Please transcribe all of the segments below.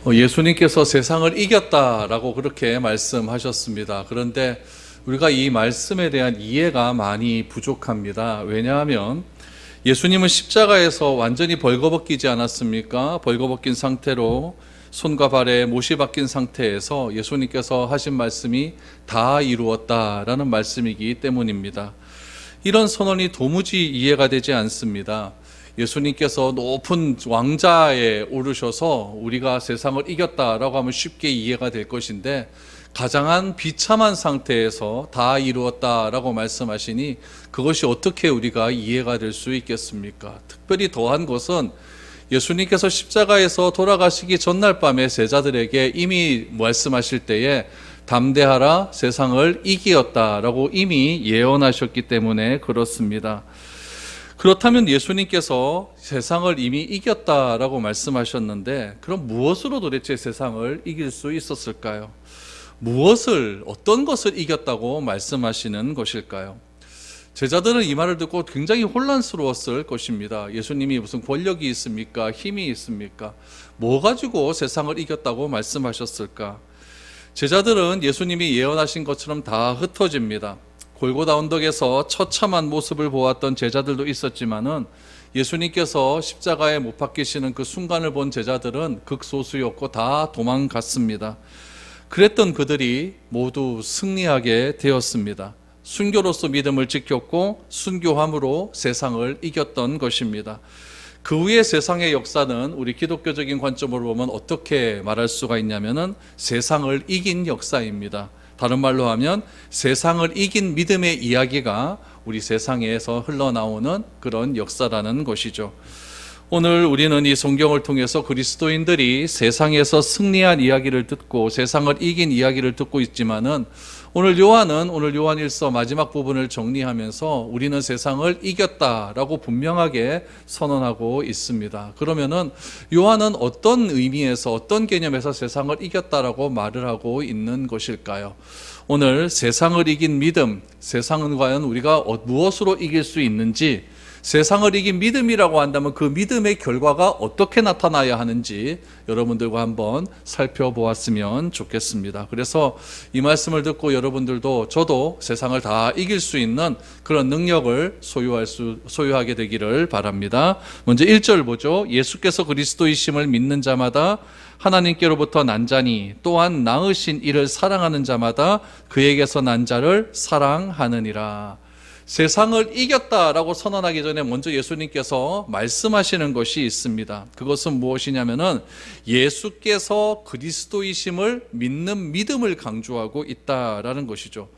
예수님께서 세상을 이겼다라고 그렇게 말씀하셨습니다. 그런데 우리가 이 말씀에 대한 이해가 많이 부족합니다. 왜냐하면 예수님은 십자가에서 완전히 벌거벗기지 않았습니까? 벌거벗긴 상태로 손과 발에 못이 박힌 상태에서 예수님께서 하신 말씀이 다 이루었다라는 말씀이기 때문입니다. 이런 선언이 도무지 이해가 되지 않습니다. 예수님께서 높은 왕좌에 오르셔서 우리가 세상을 이겼다라고 하면 쉽게 이해가 될 것인데, 가장한 비참한 상태에서 다 이루었다라고 말씀하시니 그것이 어떻게 우리가 이해가 될 수 있겠습니까? 특별히 더한 것은 예수님께서 십자가에서 돌아가시기 전날 밤에 제자들에게 이미 말씀하실 때에 담대하라, 세상을 이기었다라고 이미 예언하셨기 때문에 그렇습니다. 그렇다면 예수님께서 세상을 이미 이겼다라고 말씀하셨는데, 그럼 무엇으로 도대체 세상을 이길 수 있었을까요? 어떤 것을 이겼다고 말씀하시는 것일까요? 제자들은 이 말을 듣고 굉장히 혼란스러웠을 것입니다. 예수님이 무슨 권력이 있습니까? 힘이 있습니까? 뭐 가지고 세상을 이겼다고 말씀하셨을까? 제자들은 예수님이 예언하신 것처럼 다 흩어집니다. 골고다 언덕에서 처참한 모습을 보았던 제자들도 있었지만은 예수님께서 십자가에 못 박히시는 그 순간을 본 제자들은 극소수였고 다 도망갔습니다. 그랬던 그들이 모두 승리하게 되었습니다. 순교로서 믿음을 지켰고 순교함으로 세상을 이겼던 것입니다. 그 후에 세상의 역사는 우리 기독교적인 관점으로 보면 어떻게 말할 수가 있냐면은 세상을 이긴 역사입니다. 다른 말로 하면 세상을 이긴 믿음의 이야기가 우리 세상에서 흘러나오는 그런 역사라는 것이죠. 오늘 우리는 이 성경을 통해서 그리스도인들이 세상에서 승리한 이야기를 듣고 세상을 이긴 이야기를 듣고 있지만은 오늘 요한일서 마지막 부분을 정리하면서 우리는 세상을 이겼다라고 분명하게 선언하고 있습니다. 그러면은 요한은 어떤 의미에서 어떤 개념에서 세상을 이겼다라고 말을 하고 있는 것일까요? 오늘 세상을 이긴 믿음, 세상은 과연 우리가 무엇으로 이길 수 있는지, 세상을 이긴 믿음이라고 한다면 그 믿음의 결과가 어떻게 나타나야 하는지 여러분들과 한번 살펴보았으면 좋겠습니다. 그래서 이 말씀을 듣고 여러분들도 저도 세상을 다 이길 수 있는 그런 능력을 소유하게 되기를 바랍니다. 먼저 1절 보죠. 예수께서 그리스도이심을 믿는 자마다 하나님께로부터 난 자니 또한 낳으신 이를 사랑하는 자마다 그에게서 난 자를 사랑하느니라. 세상을 이겼다라고 선언하기 전에 먼저 예수님께서 말씀하시는 것이 있습니다. 그것은 무엇이냐면은 예수께서 그리스도이심을 믿는 믿음을 강조하고 있다라는 것이죠.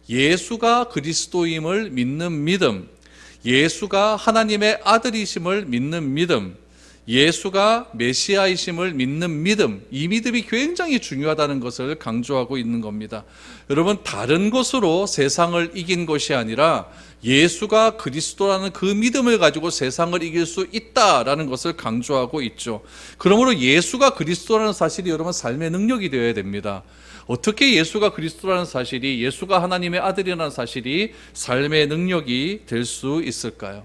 예수가 그리스도임을 믿는 믿음, 예수가 하나님의 아들이심을 믿는 믿음, 예수가 메시아이심을 믿는 믿음, 이 믿음이 굉장히 중요하다는 것을 강조하고 있는 겁니다. 여러분, 다른 것으로 세상을 이긴 것이 아니라 예수가 그리스도라는 그 믿음을 가지고 세상을 이길 수 있다라는 것을 강조하고 있죠. 그러므로 예수가 그리스도라는 사실이 여러분 삶의 능력이 되어야 됩니다. 어떻게 예수가 그리스도라는 사실이, 예수가 하나님의 아들이라는 사실이 삶의 능력이 될 수 있을까요?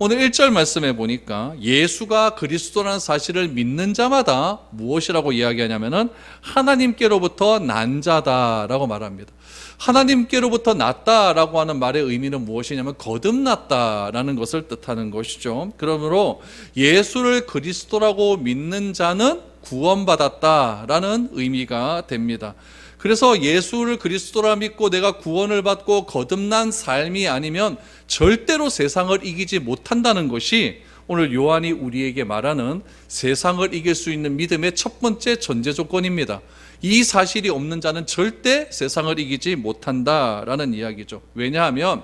오늘 1절 말씀에 보니까 예수가 그리스도라는 사실을 믿는 자마다 무엇이라고 이야기하냐면은 하나님께로부터 난 자다라고 말합니다. 하나님께로부터 났다라고 하는 말의 의미는 무엇이냐면 거듭났다라는 것을 뜻하는 것이죠. 그러므로 예수를 그리스도라고 믿는 자는 구원받았다라는 의미가 됩니다. 그래서 예수를 그리스도라 믿고 내가 구원을 받고 거듭난 삶이 아니면 절대로 세상을 이기지 못한다는 것이 오늘 요한이 우리에게 말하는 세상을 이길 수 있는 믿음의 첫 번째 전제 조건입니다. 이 사실이 없는 자는 절대 세상을 이기지 못한다라는 이야기죠. 왜냐하면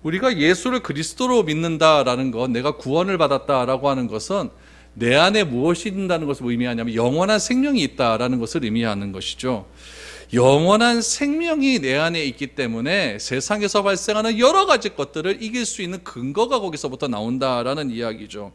우리가 예수를 그리스도로 믿는다라는 것, 내가 구원을 받았다라고 하는 것은 내 안에 무엇이 있다는 것을 의미하냐면 영원한 생명이 있다라는 것을 의미하는 것이죠. 영원한 생명이 내 안에 있기 때문에 세상에서 발생하는 여러 가지 것들을 이길 수 있는 근거가 거기서부터 나온다라는 이야기죠.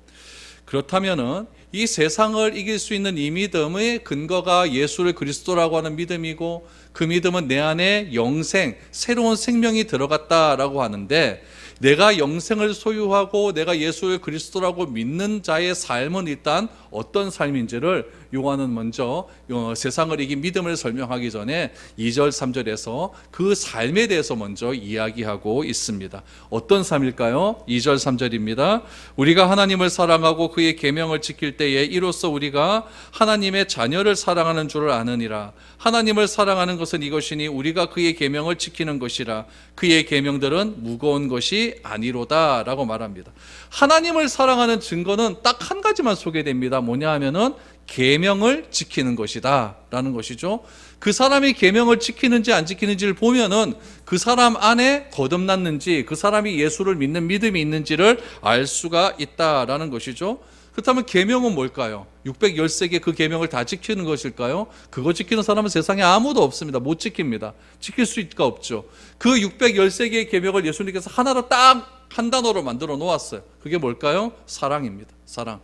그렇다면은 이 세상을 이길 수 있는 이 믿음의 근거가 예수를 그리스도라고 하는 믿음이고, 그 믿음은 내 안에 영생, 새로운 생명이 들어갔다라고 하는데, 내가 영생을 소유하고 내가 예수를 그리스도라고 믿는 자의 삶은 일단 어떤 삶인지를 요한은 먼저 세상을 이긴 믿음을 설명하기 전에 2절 3절에서 그 삶에 대해서 먼저 이야기하고 있습니다. 어떤 삶일까요? 2절 3절입니다. 우리가 하나님을 사랑하고 그의 계명을 지킬 때에 이로써 우리가 하나님의 자녀를 사랑하는 줄을 아느니라. 하나님을 사랑하는 것은 이것이니 우리가 그의 계명을 지키는 것이라. 그의 계명들은 무거운 것이 아니로다 라고 말합니다. 하나님을 사랑하는 증거는 딱 한 가지만 소개됩니다. 뭐냐 하면은 계명을 지키는 것이다 라는 것이죠. 그 사람이 계명을 지키는지 안 지키는지를 보면은 그 사람 안에 거듭났는지 그 사람이 예수를 믿는 믿음이 있는지를 알 수가 있다라는 것이죠. 그렇다면 계명은 뭘까요? 613개 그 계명을 다 지키는 것일까요? 그거 지키는 사람은 세상에 아무도 없습니다. 못 지킵니다. 지킬 수가 없죠. 그 613개의 계명을 예수님께서 하나로 딱 한 단어로 만들어 놓았어요. 그게 뭘까요? 사랑입니다. 사랑.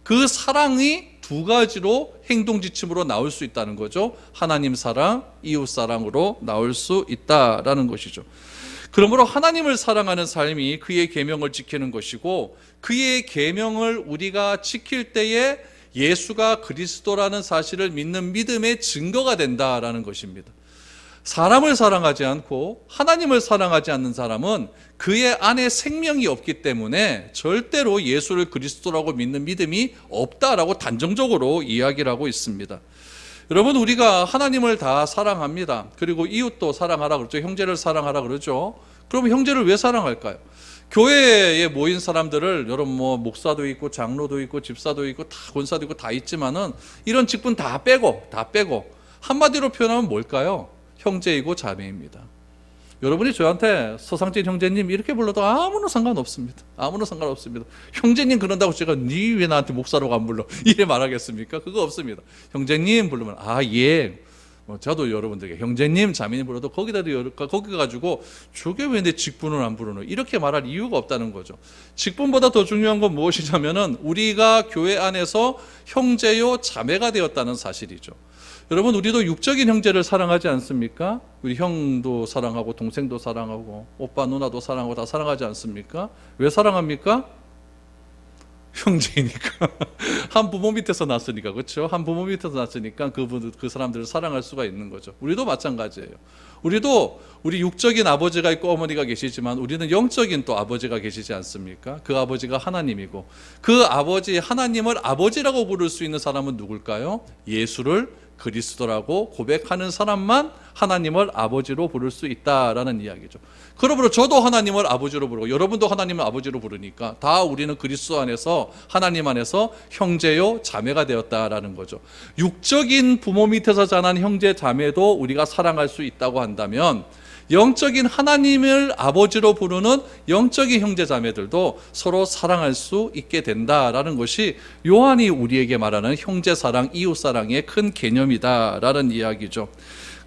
그 사랑이 두 가지로 행동 지침으로 나올 수 있다는 거죠. 하나님 사랑, 이웃 사랑으로 나올 수 있다라는 것이죠. 그러므로 하나님을 사랑하는 삶이 그의 계명을 지키는 것이고 그의 계명을 우리가 지킬 때에 예수가 그리스도라는 사실을 믿는 믿음의 증거가 된다라는 것입니다. 사람을 사랑하지 않고 하나님을 사랑하지 않는 사람은 그의 안에 생명이 없기 때문에 절대로 예수를 그리스도라고 믿는 믿음이 없다라고 단정적으로 이야기를 하고 있습니다. 여러분, 우리가 하나님을 다 사랑합니다. 그리고 이웃도 사랑하라 그러죠. 형제를 사랑하라 그러죠. 그러면 형제를 왜 사랑할까요? 교회에 모인 사람들을 여러분 목사도 있고 장로도 있고 집사도 있고 다 권사도 있고 다 있지만은 이런 직분 다 빼고 한마디로 표현하면 뭘까요? 형제이고 자매입니다. 여러분이 저한테 서상진 형제님 이렇게 불러도 아무런 상관없습니다. 아무런 상관없습니다. 형제님 그런다고 제가 니 왜 나한테 목사라고 안 불러? 이래 말하겠습니까? 그거 없습니다. 형제님 부르면 예. 저도 여러분들에게 형제님, 자매님 불러도 거기 가지고 저게 왜 내 직분을 안 부르노? 이렇게 말할 이유가 없다는 거죠. 직분보다 더 중요한 건 무엇이냐면은 우리가 교회 안에서 형제요 자매가 되었다는 사실이죠. 여러분, 우리도 육적인 형제를 사랑하지 않습니까? 우리 형도 사랑하고 동생도 사랑하고 오빠 누나도 사랑하고 다 사랑하지 않습니까? 왜 사랑합니까? 형제이니까. 한 부모 밑에서 났으니까. 그렇죠? 한 부모 밑에서 났으니까 그 사람들을 사랑할 수가 있는 거죠. 우리도 마찬가지예요. 우리도 우리 육적인 아버지가 있고 어머니가 계시지만 우리는 영적인 또 아버지가 계시지 않습니까? 그 아버지가 하나님이고 그 아버지 하나님을 아버지라고 부를 수 있는 사람은 누굴까요? 예수를 그리스도라고 고백하는 사람만 하나님을 아버지로 부를 수 있다라는 이야기죠. 그러므로 저도 하나님을 아버지로 부르고 여러분도 하나님을 아버지로 부르니까 다 우리는 그리스도 안에서 하나님 안에서 형제요 자매가 되었다라는 거죠. 육적인 부모 밑에서 자란 형제 자매도 우리가 사랑할 수 있다고 한다면 영적인 하나님을 아버지로 부르는 영적인 형제 자매들도 서로 사랑할 수 있게 된다라는 것이 요한이 우리에게 말하는 형제 사랑, 이웃 사랑의 큰 개념이다라는 이야기죠.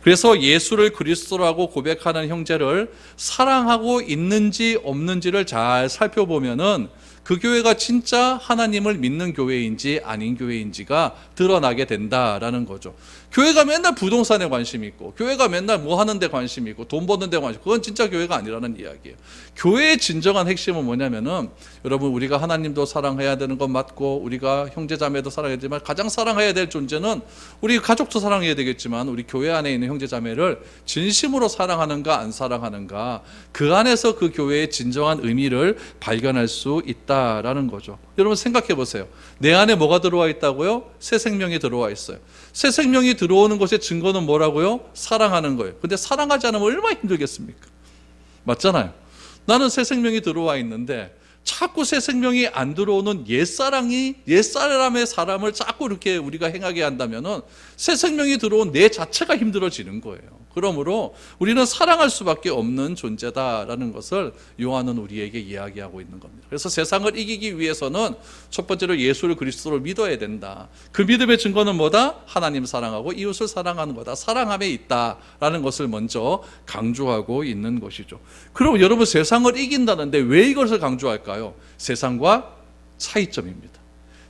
그래서 예수를 그리스도라고 고백하는 형제를 사랑하고 있는지 없는지를 잘 살펴보면은 그 교회가 진짜 하나님을 믿는 교회인지 아닌 교회인지가 드러나게 된다라는 거죠. 교회가 맨날 부동산에 관심이 있고 교회가 맨날 뭐 하는 데 관심이 있고 돈 버는 데 관심, 그건 진짜 교회가 아니라는 이야기예요. 교회의 진정한 핵심은 뭐냐면은 여러분, 우리가 하나님도 사랑해야 되는 건 맞고 우리가 형제자매도 사랑해야 되지만 가장 사랑해야 될 존재는 우리 가족도 사랑해야 되겠지만 우리 교회 안에 있는 형제자매를 진심으로 사랑하는가 안 사랑하는가, 그 안에서 그 교회의 진정한 의미를 발견할 수 있다라는 거죠. 여러분 생각해 보세요. 내 안에 뭐가 들어와 있다고요? 새 생명이 들어와 있어요. 새 생명이 들어오는 것의 증거는 뭐라고요? 사랑하는 거예요. 근데 사랑하지 않으면 얼마나 힘들겠습니까? 맞잖아요. 나는 새 생명이 들어와 있는데 자꾸 새 생명이 안 들어오는 옛사람의 사람을 자꾸 이렇게 우리가 행하게 한다면은 새 생명이 들어온 내 자체가 힘들어지는 거예요. 그러므로 우리는 사랑할 수밖에 없는 존재다라는 것을 요한은 우리에게 이야기하고 있는 겁니다. 그래서 세상을 이기기 위해서는 첫 번째로 예수를 그리스도를 믿어야 된다. 그 믿음의 증거는 뭐다? 하나님 사랑하고 이웃을 사랑하는 거다. 사랑함에 있다라는 것을 먼저 강조하고 있는 것이죠. 그럼 여러분, 세상을 이긴다는데 왜 이것을 강조할까요? 세상과 차이점입니다.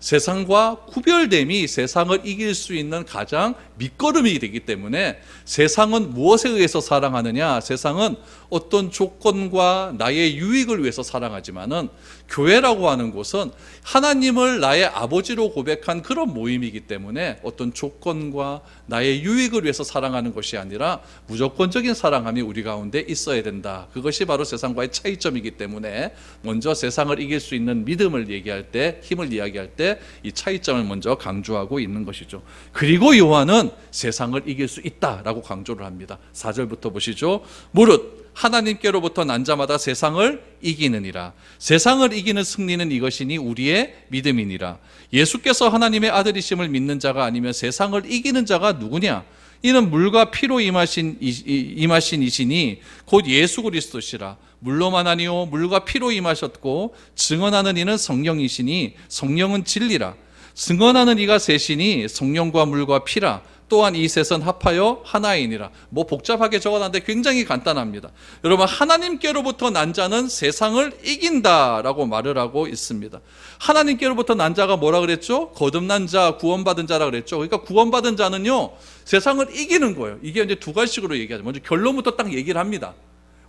세상과 구별됨이 세상을 이길 수 있는 가장 밑거름이 되기 때문에 세상은 무엇에 의해서 사랑하느냐? 세상은 어떤 조건과 나의 유익을 위해서 사랑하지만은 교회라고 하는 곳은 하나님을 나의 아버지로 고백한 그런 모임이기 때문에 어떤 조건과 나의 유익을 위해서 사랑하는 것이 아니라 무조건적인 사랑함이 우리 가운데 있어야 된다. 그것이 바로 세상과의 차이점이기 때문에 먼저 세상을 이길 수 있는 믿음을 얘기할 때, 힘을 이야기할 때 이 차이점을 먼저 강조하고 있는 것이죠. 그리고 요한은 세상을 이길 수 있다라고 강조를 합니다. 4절부터 보시죠. 무릇 하나님께로부터 난 자마다 세상을 이기느니라. 세상을 이기는 승리는 이것이니 우리의 믿음이니라. 예수께서 하나님의 아들이심을 믿는 자가 아니면 세상을 이기는 자가 누구냐? 이는 물과 피로 임하신 이시니 곧 예수 그리스도시라. 물로만 아니요 물과 피로 임하셨고 증언하는 이는 성령이시니 성령은 진리라. 증언하는 이가 셋이니 성령과 물과 피라. 또한 이 셋은 합하여 하나이니라. 뭐 복잡하게 적어놨는데 굉장히 간단합니다. 여러분, 하나님께로부터 난 자는 세상을 이긴다라고 말을 하고 있습니다. 하나님께로부터 난 자가 뭐라 그랬죠? 거듭난 자, 구원받은 자라 그랬죠. 그러니까 구원받은 자는요 세상을 이기는 거예요. 이게 이제 두 가지식으로 얘기하죠. 먼저 결론부터 딱 얘기를 합니다.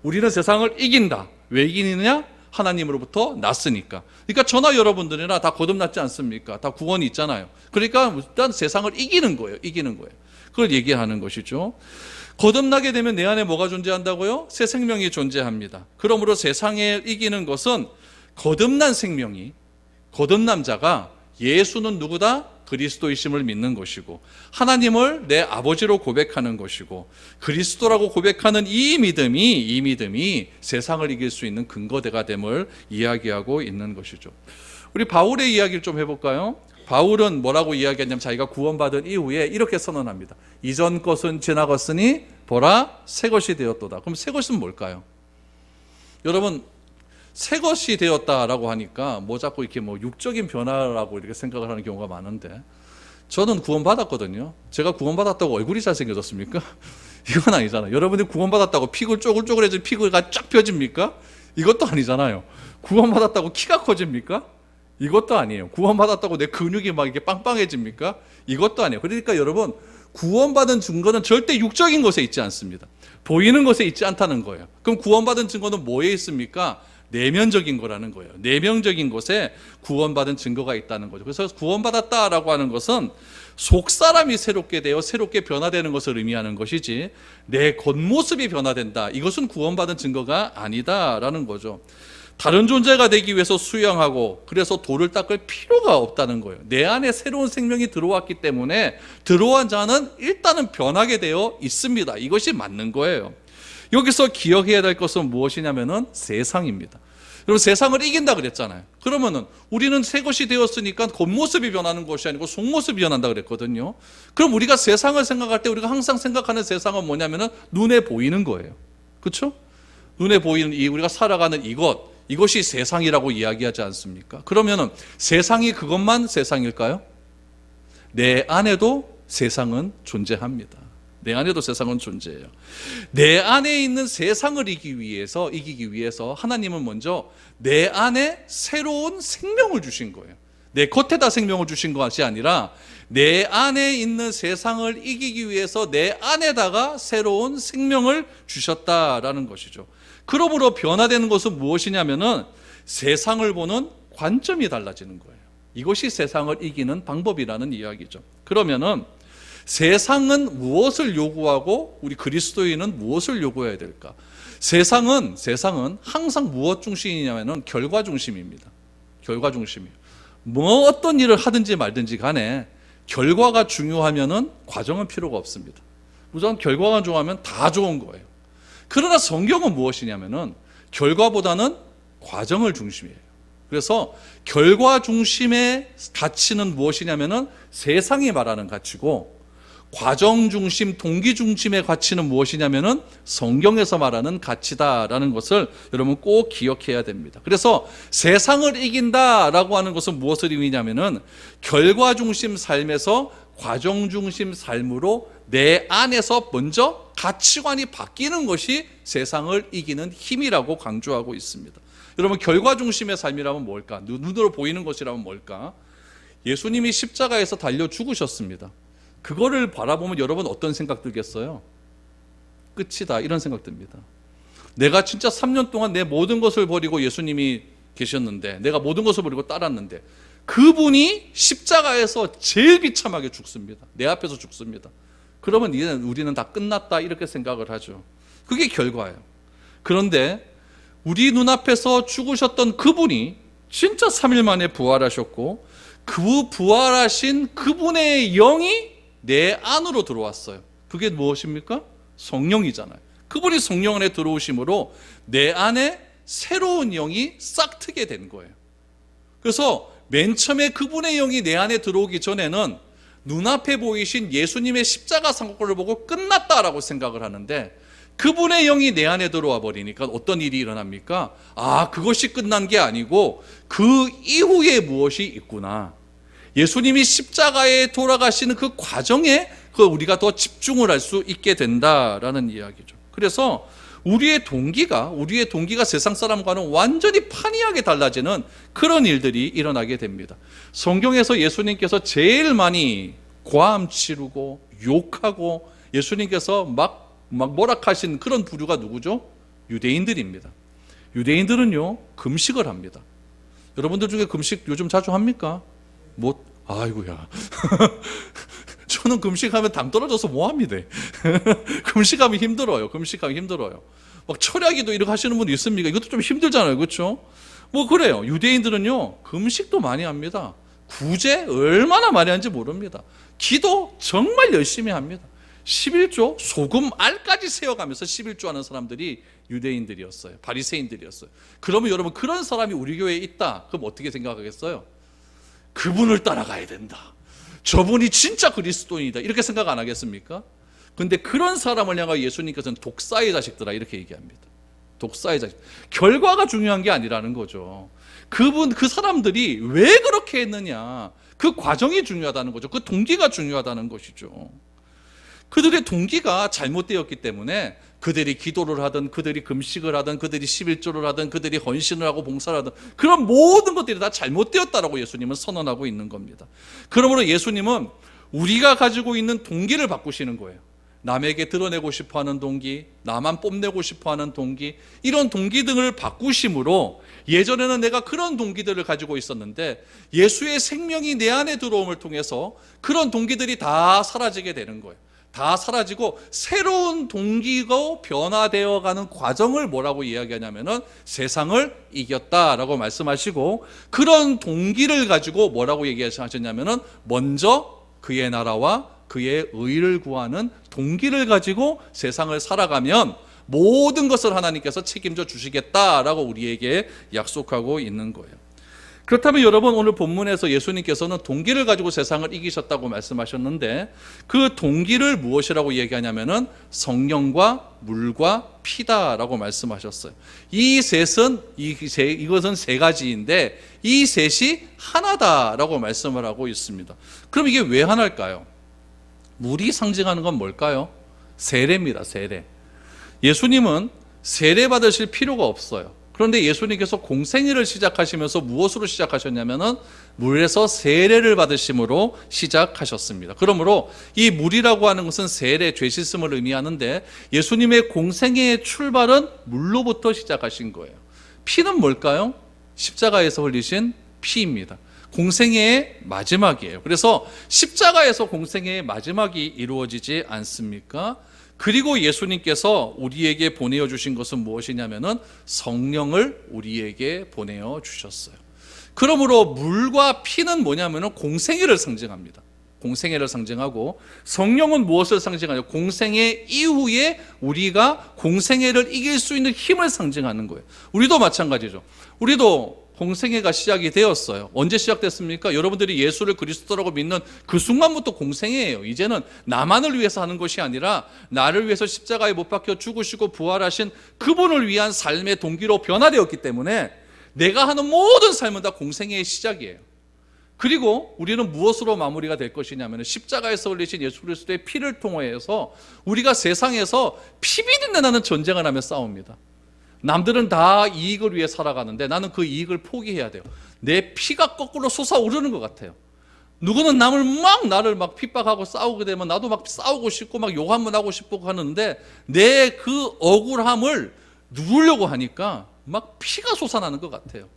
우리는 세상을 이긴다. 왜 이기느냐? 하나님으로부터 났으니까. 그러니까 저나 여러분들이나 다 거듭났지 않습니까? 다 구원이 있잖아요. 그러니까 일단 세상을 이기는 거예요. 이기는 거예요. 그걸 얘기하는 것이죠. 거듭나게 되면 내 안에 뭐가 존재한다고요? 새 생명이 존재합니다. 그러므로 세상을 이기는 것은 거듭난 생명이, 거듭난 자가 예수는 누구다? 그리스도이심을 믿는 것이고 하나님을 내 아버지로 고백하는 것이고 그리스도라고 고백하는 이 믿음이 세상을 이길 수 있는 근거대가 됨을 이야기하고 있는 것이죠. 우리 바울의 이야기를 좀 해볼까요? 바울은 뭐라고 이야기했냐면 자기가 구원받은 이후에 이렇게 선언합니다. 이전 것은 지나갔으니 보라 새 것이 되었도다. 그럼 새 것은 뭘까요? 여러분, 새 것이 되었다라고 하니까 뭐 자꾸 이렇게 뭐 육적인 변화라고 이렇게 생각을 하는 경우가 많은데 저는 구원받았거든요. 제가 구원받았다고 얼굴이 잘생겨졌습니까? 이건 아니잖아요. 여러분들이 구원받았다고 피가 쪼글쪼글해진 피가 쫙 펴집니까? 이것도 아니잖아요. 구원받았다고 키가 커집니까? 이것도 아니에요. 구원받았다고 내 근육이 막 이렇게 빵빵해집니까? 이것도 아니에요. 그러니까 여러분, 구원받은 증거는 절대 육적인 것에 있지 않습니다. 보이는 것에 있지 않다는 거예요. 그럼 구원받은 증거는 뭐에 있습니까? 내면적인 거라는 거예요. 내면적인 것에 구원받은 증거가 있다는 거죠. 그래서 구원받았다라고 하는 것은 속사람이 새롭게 되어 새롭게 변화되는 것을 의미하는 것이지 내 겉모습이 변화된다. 이것은 구원받은 증거가 아니다라는 거죠. 다른 존재가 되기 위해서 수영하고 그래서 돌을 닦을 필요가 없다는 거예요. 내 안에 새로운 생명이 들어왔기 때문에 들어온 자는 일단은 변하게 되어 있습니다. 이것이 맞는 거예요. 여기서 기억해야 될 것은 무엇이냐면은 세상입니다. 여러분, 세상을 이긴다 그랬잖아요. 그러면은 우리는 새 것이 되었으니까 겉모습이 변하는 것이 아니고 속모습이 변한다 그랬거든요. 그럼 우리가 세상을 생각할 때 우리가 항상 생각하는 세상은 뭐냐면은 눈에 보이는 거예요. 그렇죠? 눈에 보이는 우리가 살아가는 이것이 세상이라고 이야기하지 않습니까? 그러면은 세상이 그것만 세상일까요? 내 안에도 세상은 존재합니다. 내 안에도 세상은 존재해요. 내 안에 있는 세상을 이기기 위해서 하나님은 먼저 내 안에 새로운 생명을 주신 거예요. 내 겉에다 생명을 주신 것이 아니라 내 안에 있는 세상을 이기기 위해서 내 안에다가 새로운 생명을 주셨다라는 것이죠. 그러므로 변화되는 것은 무엇이냐면은 세상을 보는 관점이 달라지는 거예요. 이것이 세상을 이기는 방법이라는 이야기죠. 그러면은 세상은 무엇을 요구하고 우리 그리스도인은 무엇을 요구해야 될까? 세상은 항상 무엇 중심이냐면은 결과 중심입니다. 결과 중심이에요. 뭐 어떤 일을 하든지 말든지 간에 결과가 중요하면은 과정은 필요가 없습니다. 우선 결과가 중요하면 다 좋은 거예요. 그러나 성경은 무엇이냐면은 결과보다는 과정을 중심이에요. 그래서 결과 중심의 가치는 무엇이냐면은 세상이 말하는 가치고 과정 중심, 동기 중심의 가치는 무엇이냐면은 성경에서 말하는 가치다라는 것을 여러분 꼭 기억해야 됩니다. 그래서 세상을 이긴다라고 하는 것은 무엇을 의미냐면은 결과 중심 삶에서 과정 중심 삶으로 내 안에서 먼저 가치관이 바뀌는 것이 세상을 이기는 힘이라고 강조하고 있습니다. 여러분, 결과 중심의 삶이라면 뭘까? 눈으로 보이는 것이라면 뭘까? 예수님이 십자가에서 달려 죽으셨습니다. 그거를 바라보면 여러분 어떤 생각 들겠어요? 끝이다, 이런 생각 듭니다. 내가 진짜 3년 동안 내 모든 것을 버리고 예수님이 계셨는데, 내가 모든 것을 버리고 따랐는데, 그분이 십자가에서 제일 비참하게 죽습니다. 내 앞에서 죽습니다. 그러면 이제 우리는 다 끝났다, 이렇게 생각을 하죠. 그게 결과예요. 그런데 우리 눈앞에서 죽으셨던 그분이 진짜 3일 만에 부활하셨고, 그 부활하신 그분의 영이 내 안으로 들어왔어요. 그게 무엇입니까? 성령이잖아요. 그분이 성령 안에 들어오심으로 내 안에 새로운 영이 싹 트게 된 거예요. 그래서 맨 처음에 그분의 영이 내 안에 들어오기 전에는 눈앞에 보이신 예수님의 십자가 사건을 보고 끝났다라고 생각을 하는데, 그분의 영이 내 안에 들어와 버리니까 어떤 일이 일어납니까? 아, 그것이 끝난 게 아니고 그 이후에 무엇이 있구나. 예수님이 십자가에 돌아가시는 그 과정에 우리가 더 집중을 할 수 있게 된다라는 이야기죠. 그래서 우리의 동기가 세상 사람과는 완전히 판이하게 달라지는 그런 일들이 일어나게 됩니다. 성경에서 예수님께서 제일 많이 고함 치르고 욕하고 예수님께서 막 모락하신 그런 부류가 누구죠? 유대인들입니다. 유대인들은요, 금식을 합니다. 여러분들 중에 금식 요즘 자주 합니까? 아이고야. 저는 금식하면 당 떨어져서 뭐합니다. 금식하면 힘들어요. 막 철야기도 이렇게 하시는 분도 있습니까? 이것도 좀 힘들잖아요. 그렇죠? 그래요. 유대인들은요, 금식도 많이 합니다. 구제 얼마나 많이 하는지 모릅니다. 기도 정말 열심히 합니다. 11조 소금 알까지 세어가면서 11조 하는 사람들이 유대인들이었어요. 바리새인들이었어요. 그러면 여러분, 그런 사람이 우리 교회에 있다, 그럼 어떻게 생각하겠어요? 그분을 따라가야 된다, 저분이 진짜 그리스도인이다, 이렇게 생각 안 하겠습니까? 근데 그런 사람을 향하여 예수님께서는 독사의 자식들아, 이렇게 얘기합니다. 독사의 자식. 결과가 중요한 게 아니라는 거죠. 그 사람들이 왜 그렇게 했느냐, 그 과정이 중요하다는 거죠. 그 동기가 중요하다는 것이죠. 그들의 동기가 잘못되었기 때문에 그들이 기도를 하든, 그들이 금식을 하든, 그들이 11조를 하든, 그들이 헌신을 하고 봉사를 하든, 그런 모든 것들이 다 잘못되었다라고 예수님은 선언하고 있는 겁니다. 그러므로 예수님은 우리가 가지고 있는 동기를 바꾸시는 거예요. 남에게 드러내고 싶어하는 동기, 나만 뽐내고 싶어하는 동기, 이런 동기 등을 바꾸심으로, 예전에는 내가 그런 동기들을 가지고 있었는데 예수의 생명이 내 안에 들어옴을 통해서 그런 동기들이 다 사라지게 되는 거예요. 다 사라지고 새로운 동기가 변화되어가는 과정을 뭐라고 이야기하냐면은 세상을 이겼다라고 말씀하시고, 그런 동기를 가지고 뭐라고 얘기하셨냐면은 먼저 그의 나라와 그의 의를 구하는 동기를 가지고 세상을 살아가면 모든 것을 하나님께서 책임져 주시겠다라고 우리에게 약속하고 있는 거예요. 그렇다면 여러분, 오늘 본문에서 예수님께서는 동기를 가지고 세상을 이기셨다고 말씀하셨는데, 그 동기를 무엇이라고 얘기하냐면은 성령과 물과 피다라고 말씀하셨어요. 이것은 세 가지인데 이 셋이 하나다라고 말씀을 하고 있습니다. 그럼 이게 왜 하나일까요? 물이 상징하는 건 뭘까요? 세례입니다. 세례. 예수님은 세례 받으실 필요가 없어요. 그런데 예수님께서 공생애를 시작하시면서 무엇으로 시작하셨냐면은 물에서 세례를 받으심으로 시작하셨습니다. 그러므로 이 물이라고 하는 것은 세례, 죄 씻음을 의미하는데, 예수님의 공생애의 출발은 물로부터 시작하신 거예요. 피는 뭘까요? 십자가에서 흘리신 피입니다. 공생애의 마지막이에요. 그래서 십자가에서 공생애의 마지막이 이루어지지 않습니까? 그리고 예수님께서 우리에게 보내어 주신 것은 무엇이냐면은 성령을 우리에게 보내어 주셨어요. 그러므로 물과 피는 뭐냐면은 공생애를 상징합니다. 공생애를 상징하고, 성령은 무엇을 상징하냐? 공생애 이후에 우리가 공생애를 이길 수 있는 힘을 상징하는 거예요. 우리도 마찬가지죠. 우리도 공생애가 시작이 되었어요. 언제 시작됐습니까? 여러분들이 예수를 그리스도라고 믿는 그 순간부터 공생애예요. 이제는 나만을 위해서 하는 것이 아니라 나를 위해서 십자가에 못 박혀 죽으시고 부활하신 그분을 위한 삶의 동기로 변화되었기 때문에 내가 하는 모든 삶은 다 공생애의 시작이에요. 그리고 우리는 무엇으로 마무리가 될 것이냐면, 십자가에서 흘리신 예수 그리스도의 피를 통해서 우리가 세상에서 피비린내 나는 전쟁을 하며 싸웁니다. 남들은 다 이익을 위해 살아가는데 나는 그 이익을 포기해야 돼요. 내 피가 거꾸로 솟아오르는 것 같아요. 누구는 나를 막 핍박하고 싸우게 되면 나도 막 싸우고 싶고 막 욕 한번 하고 싶고 하는데 내 그 억울함을 누르려고 하니까 막 피가 솟아나는 것 같아요.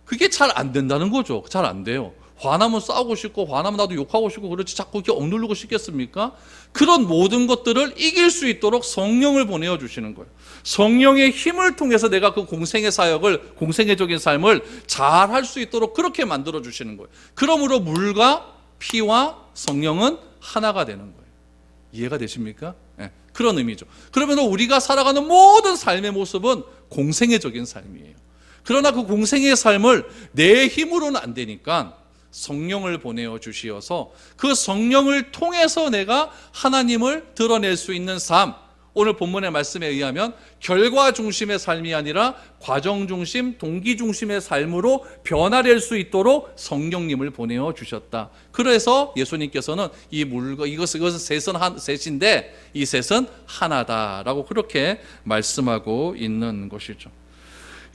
그게 잘 안 된다는 거죠. 잘 안 돼요. 화나면 싸우고 싶고 화나면 나도 욕하고 싶고 그렇지 자꾸 이렇게 억누르고 싶겠습니까? 그런 모든 것들을 이길 수 있도록 성령을 보내어 주시는 거예요. 성령의 힘을 통해서 내가 그 공생의 사역을, 공생애적인 삶을 잘 할 수 있도록 그렇게 만들어 주시는 거예요. 그러므로 물과 피와 성령은 하나가 되는 거예요. 이해가 되십니까? 네, 그런 의미죠. 그러면 우리가 살아가는 모든 삶의 모습은 공생애적인 삶이에요. 그러나 그 공생의 삶을 내 힘으로는 안 되니까 성령을 보내어 주시어서 그 성령을 통해서 내가 하나님을 드러낼 수 있는 삶, 오늘 본문의 말씀에 의하면 결과 중심의 삶이 아니라 과정 중심, 동기 중심의 삶으로 변화될 수 있도록 성령님을 보내어 주셨다. 그래서 예수님께서는 이 물과 이것은 셋인데 이 셋은 하나다라고 그렇게 말씀하고 있는 것이죠.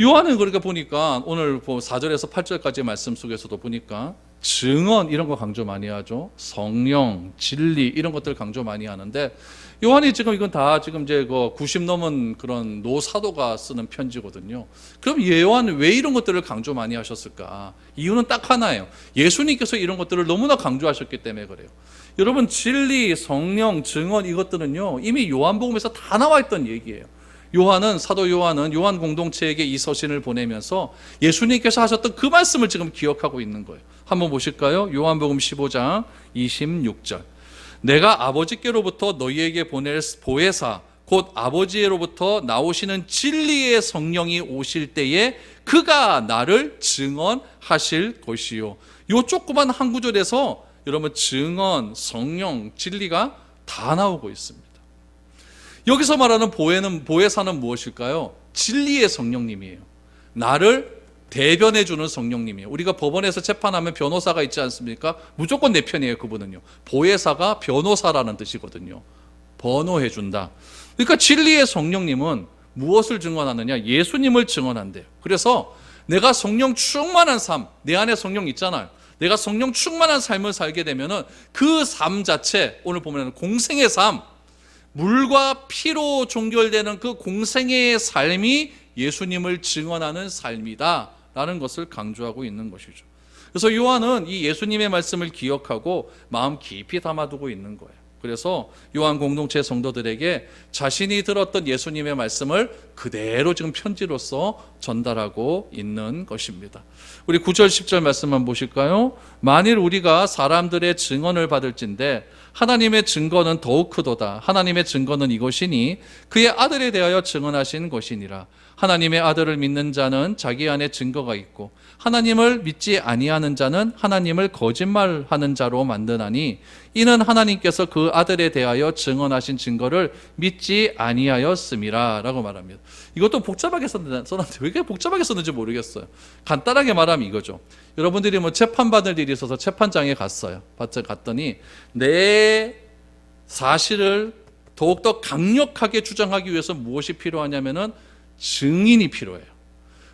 요한은 그러니까 보니까 오늘 4절에서 8절까지 말씀 속에서도 보니까 증언 이런 거 강조 많이 하죠. 성령, 진리 이런 것들 강조 많이 하는데 요한이 지금 이건 다 지금 이제 90 넘은 그런 노사도가 쓰는 편지거든요. 그럼 요한은 왜 이런 것들을 강조 많이 하셨을까? 이유는 딱 하나예요. 예수님께서 이런 것들을 너무나 강조하셨기 때문에 그래요. 여러분 진리, 성령, 증언 이것들은요 이미 요한복음에서 다 나와 있던 얘기예요. 사도 요한은 요한 공동체에게 이 서신을 보내면서 예수님께서 하셨던 그 말씀을 지금 기억하고 있는 거예요. 한번 보실까요? 요한복음 15장 26절. 내가 아버지께로부터 너희에게 보낼 보혜사 곧 아버지로부터 나오시는 진리의 성령이 오실 때에 그가 나를 증언하실 것이요. 요 조그만 한 구절에서 여러분 증언, 성령, 진리가 다 나오고 있습니다. 여기서 말하는 보혜사는 무엇일까요? 진리의 성령님이에요. 나를 대변해 주는 성령님이에요. 우리가 법원에서 재판하면 변호사가 있지 않습니까? 무조건 내 편이에요, 그분은요. 보혜사가 변호사라는 뜻이거든요. 변호해 준다. 그러니까 진리의 성령님은 무엇을 증언하느냐? 예수님을 증언한대요. 그래서 내가 성령 충만한 삶, 내 안에 성령 있잖아요. 내가 성령 충만한 삶을 살게 되면은 그 삶 자체, 오늘 보면 공생의 삶, 물과 피로 종결되는 그 공생의 삶이 예수님을 증언하는 삶이다 라는 것을 강조하고 있는 것이죠. 그래서 요한은 이 예수님의 말씀을 기억하고 마음 깊이 담아두고 있는 거예요. 그래서 요한 공동체 성도들에게 자신이 들었던 예수님의 말씀을 그대로 지금 편지로서 전달하고 있는 것입니다. 우리 9절 10절 말씀만 보실까요? 만일 우리가 사람들의 증언을 받을진대 하나님의 증거는 더욱 크도다. 하나님의 증거는 이것이니 그의 아들에 대하여 증언하신 것이니라. 하나님의 아들을 믿는 자는 자기 안에 증거가 있고 하나님을 믿지 아니하는 자는 하나님을 거짓말하는 자로 만드나니 이는 하나님께서 그 아들에 대하여 증언하신 증거를 믿지 아니하였음이라 라고 말합니다. 이것도 복잡하게 썼는데 왜 이렇게 복잡하게 썼는지 모르겠어요. 간단하게 말하면 이거죠. 여러분들이 재판받을 일이 있어서 재판장에 갔더니 내 사실을 더욱더 강력하게 주장하기 위해서 무엇이 필요하냐면은 증인이 필요해요.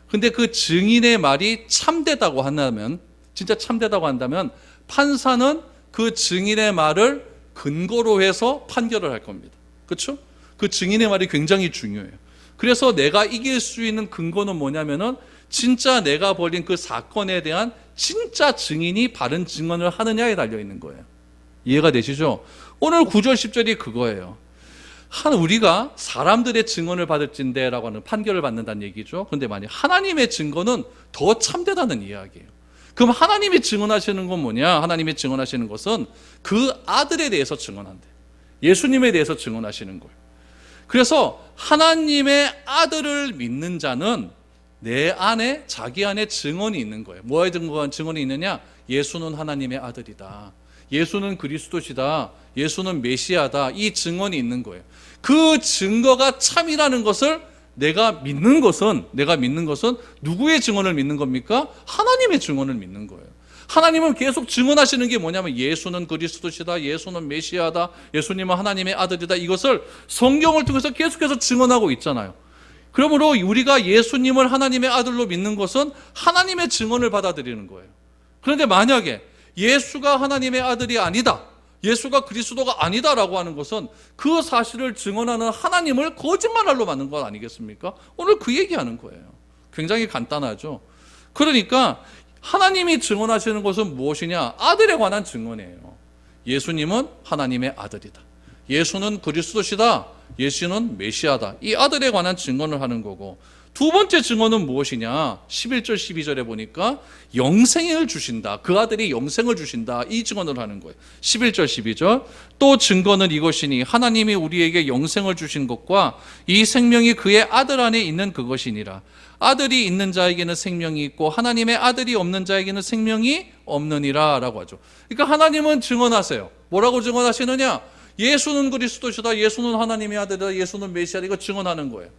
근데 그 증인의 말이 참되다고 한다면, 진짜 참되다고 한다면 판사는 그 증인의 말을 근거로 해서 판결을 할 겁니다. 그렇죠? 그 증인의 말이 굉장히 중요해요. 그래서 내가 이길 수 있는 근거는 뭐냐면은 진짜 내가 벌인 그 사건에 대한 진짜 증인이 바른 증언을 하느냐에 달려 있는 거예요. 이해가 되시죠? 오늘 9절 10절이 그거예요. 우리가 사람들의 증언을 받을진대라고 하는 판결을 받는다는 얘기죠. 그런데 만약 하나님의 증거는 더 참되다는 이야기예요. 그럼 하나님이 증언하시는 건 뭐냐? 하나님이 증언하시는 것은 그 아들에 대해서 증언한대. 예수님에 대해서 증언하시는 거예요. 그래서 하나님의 아들을 믿는 자는 내 안에, 자기 안에 증언이 있는 거예요. 뭐에 증언이 있느냐? 예수는 하나님의 아들이다. 예수는 그리스도시다. 예수는 메시아다. 이 증언이 있는 거예요. 그 증거가 참이라는 것을 내가 믿는 것은 누구의 증언을 믿는 겁니까? 하나님의 증언을 믿는 거예요. 하나님은 계속 증언하시는 게 뭐냐면 예수는 그리스도시다. 예수는 메시아다. 예수님은 하나님의 아들이다. 이것을 성경을 통해서 계속해서 증언하고 있잖아요. 그러므로 우리가 예수님을 하나님의 아들로 믿는 것은 하나님의 증언을 받아들이는 거예요. 그런데 만약에 예수가 하나님의 아들이 아니다, 예수가 그리스도가 아니다라고 하는 것은 그 사실을 증언하는 하나님을 거짓말로 만든 것 아니겠습니까? 오늘 그 얘기하는 거예요. 굉장히 간단하죠. 그러니까 하나님이 증언하시는 것은 무엇이냐? 아들에 관한 증언이에요. 예수님은 하나님의 아들이다, 예수는 그리스도시다, 예수는 메시아다, 이 아들에 관한 증언을 하는 거고, 두 번째 증언은 무엇이냐? 11절 12절에 보니까 영생을 주신다, 그 아들이 영생을 주신다, 이 증언을 하는 거예요. 11절 12절, 또 증거는 이것이니 하나님이 우리에게 영생을 주신 것과 이 생명이 그의 아들 안에 있는 그것이니라. 아들이 있는 자에게는 생명이 있고 하나님의 아들이 없는 자에게는 생명이 없느니라 라고 하죠. 그러니까 하나님은 증언하세요. 뭐라고 증언하시느냐? 예수는 그리스도시다, 예수는 하나님의 아들이다, 예수는 메시아다, 이거 증언하는 거예요.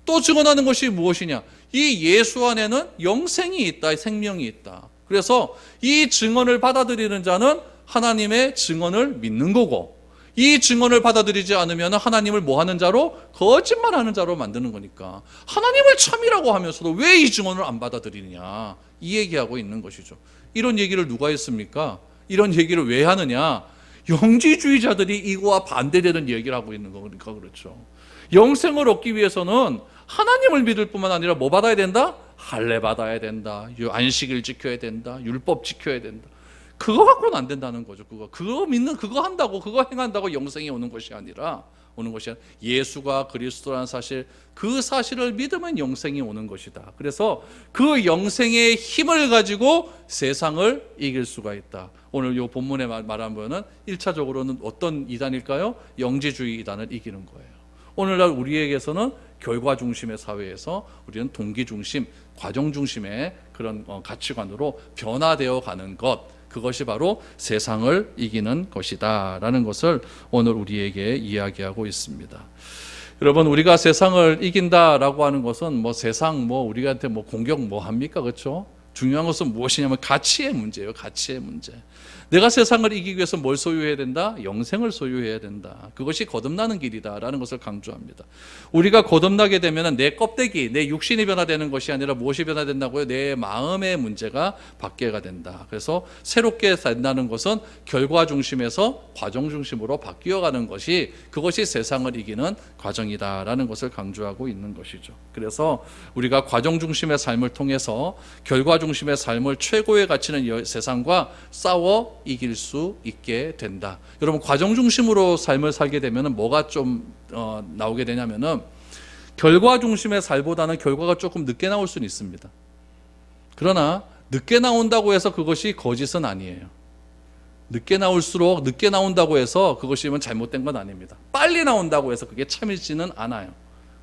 또 증언하는 것이 무엇이냐? 이 예수 안에는 영생이 있다, 생명이 있다. 그래서 이 증언을 받아들이는 자는 하나님의 증언을 믿는 거고, 이 증언을 받아들이지 않으면 하나님을 뭐 하는 자로? 거짓말하는 자로 만드는 거니까 하나님을 참이라고 하면서도 왜 이 증언을 안 받아들이느냐, 이 얘기하고 있는 것이죠. 이런 얘기를 누가 했습니까? 이런 얘기를 왜 하느냐? 영지주의자들이 이거와 반대되는 얘기를 하고 있는 거니까 그렇죠. 영생을 얻기 위해서는 하나님을 믿을 뿐만 아니라 뭐 받아야 된다? 할례 받아야 된다, 안식일 지켜야 된다, 율법 지켜야 된다. 그거 갖고는 안 된다는 거죠. 그거 믿는, 그거 한다고, 그거 행한다고 영생이 오는 것이 아니라 예수가 그리스도라는 사실, 그 사실을 믿으면 영생이 오는 것이다. 그래서 그 영생의 힘을 가지고 세상을 이길 수가 있다. 오늘 이 본문에 말한 거는 1차적으로는 어떤 이단일까요? 영지주의 이단을 이기는 거예요. 오늘날 우리에게서는 결과 중심의 사회에서 우리는 동기 중심, 과정 중심의 그런 가치관으로 변화되어 가는 것, 그것이 바로 세상을 이기는 것이다 라는 것을 오늘 우리에게 이야기하고 있습니다. 여러분, 우리가 세상을 이긴다라고 하는 것은 세상 우리한테 공격 합니까? 그렇죠? 중요한 것은 무엇이냐면 가치의 문제예요. 가치의 문제. 내가 세상을 이기기 위해서 뭘 소유해야 된다? 영생을 소유해야 된다. 그것이 거듭나는 길이다라는 것을 강조합니다. 우리가 거듭나게 되면 내 껍데기, 내 육신이 변화되는 것이 아니라 무엇이 변화된다고요? 내 마음의 문제가 바뀌어가 된다. 그래서 새롭게 산다는 것은 결과 중심에서 과정 중심으로 바뀌어가는 것이, 그것이 세상을 이기는 과정이다라는 것을 강조하고 있는 것이죠. 그래서 우리가 과정 중심의 삶을 통해서 결과 중심의 삶을 최고의 가치는 세상과 싸워 이길 수 있게 된다. 여러분, 과정 중심으로 삶을 살게 되면 뭐가 좀 나오게 되냐면은, 결과 중심의 삶보다는 결과가 조금 늦게 나올 수는 있습니다. 그러나 늦게 나온다고 해서 그것이 거짓은 아니에요. 늦게 나올수록 늦게 나온다고 해서 그것이 잘못된 건 아닙니다. 빨리 나온다고 해서 그게 참이지는 않아요.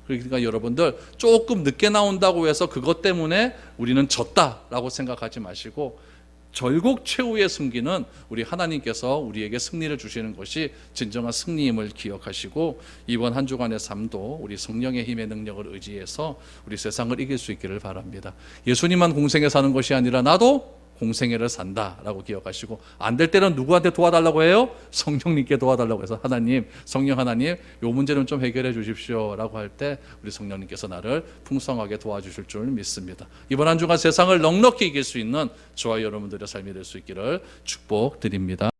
그러니까 여러분들, 조금 늦게 나온다고 해서 그것 때문에 우리는 졌다라고 생각하지 마시고, 결국 최후의 승기는 우리 하나님께서 우리에게 승리를 주시는 것이 진정한 승리임을 기억하시고, 이번 한 주간의 삶도 우리 성령의 힘의 능력을 의지해서 우리 세상을 이길 수 있기를 바랍니다. 예수님만 공생에 사는 것이 아니라 나도 공생애를 산다라고 기억하시고, 안 될 때는 누구한테 도와달라고 해요? 성령님께 도와달라고 해서, 하나님, 성령 하나님, 요 문제는 좀 해결해 주십시오 라고 할 때 우리 성령님께서 나를 풍성하게 도와주실 줄 믿습니다. 이번 한 주간 세상을 넉넉히 이길 수 있는 저와 여러분들의 삶이 될 수 있기를 축복드립니다.